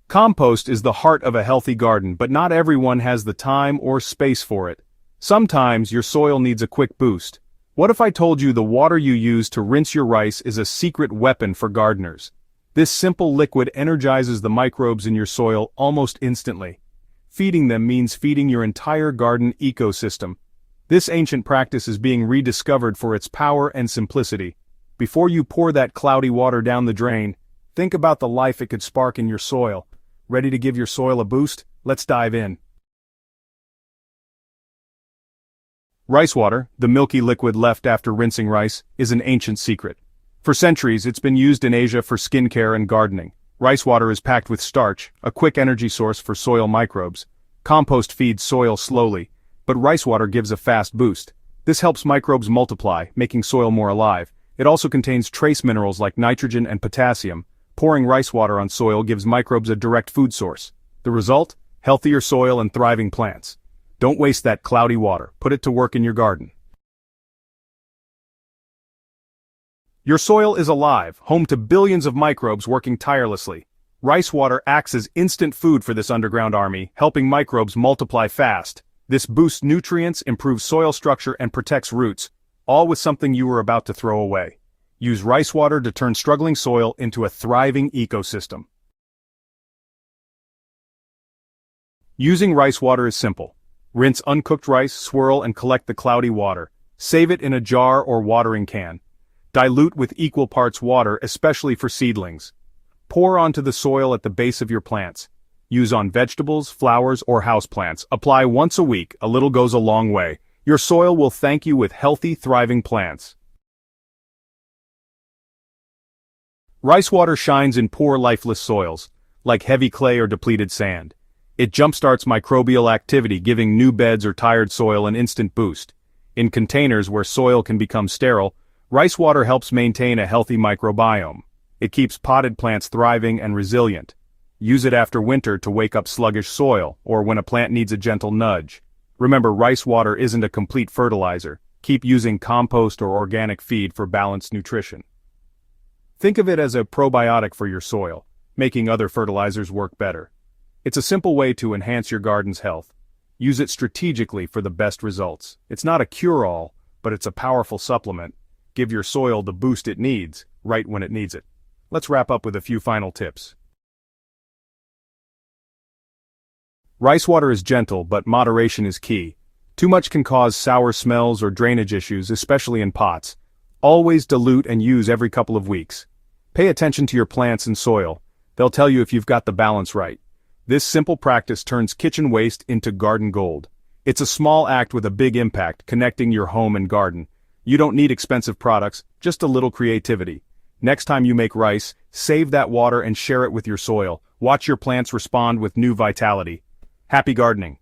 Compost is the heart of a healthy garden, but not everyone has the time or space for it. Sometimes your soil needs a quick boost. What if I told you the water you use to rinse your rice is a secret weapon for gardeners? This simple liquid energizes the microbes in your soil almost instantly. Feeding them means feeding your entire garden ecosystem. This ancient practice is being rediscovered for its power and simplicity. Before you pour that cloudy water down the drain, think about the life it could spark in your soil. Ready to give your soil a boost? Let's dive in. Rice water, the milky liquid left after rinsing rice, is an ancient secret. For centuries, it's been used in Asia for skincare and gardening. Rice water is packed with starch, a quick energy source for soil microbes. Compost feeds soil slowly, but rice water gives a fast boost. This helps microbes multiply, making soil more alive. It also contains trace minerals like nitrogen and potassium. Pouring rice water on soil gives microbes a direct food source. The result? Healthier soil and thriving plants. Don't waste that cloudy water. Put it to work in your garden. Your soil is alive, home to billions of microbes working tirelessly. Rice water acts as instant food for this underground army, helping microbes multiply fast. This boosts nutrients, improves soil structure, and protects roots, all with something you were about to throw away. Use rice water to turn struggling soil into a thriving ecosystem. Using rice water is simple. Rinse uncooked rice, swirl, and collect the cloudy water. Save it in a jar or watering can. Dilute with equal parts water, especially for seedlings. Pour onto the soil at the base of your plants. Use on vegetables, flowers, or houseplants. Apply once a week. A little goes a long way. Your soil will thank you with healthy, thriving plants. Rice water shines in poor, lifeless soils, like heavy clay or depleted sand. It jumpstarts microbial activity, giving new beds or tired soil an instant boost. In containers where soil can become sterile, rice water helps maintain a healthy microbiome. It keeps potted plants thriving and resilient. Use it after winter to wake up sluggish soil, or when a plant needs a gentle nudge. Remember, rice water isn't a complete fertilizer. Keep using compost or organic feed for balanced nutrition. Think of it as a probiotic for your soil, making other fertilizers work better. It's a simple way to enhance your garden's health. Use it strategically for the best results. It's not a cure-all, but it's a powerful supplement. Give your soil the boost it needs, right when it needs it. Let's wrap up with a few final tips. Rice water is gentle, but moderation is key. Too much can cause sour smells or drainage issues, especially in pots. Always dilute and use every couple of weeks. Pay attention to your plants and soil. They'll tell you if you've got the balance right. This simple practice turns kitchen waste into garden gold. It's a small act with a big impact, connecting your home and garden. You don't need expensive products, just a little creativity. Next time you make rice, save that water and share it with your soil. Watch your plants respond with new vitality. Happy gardening!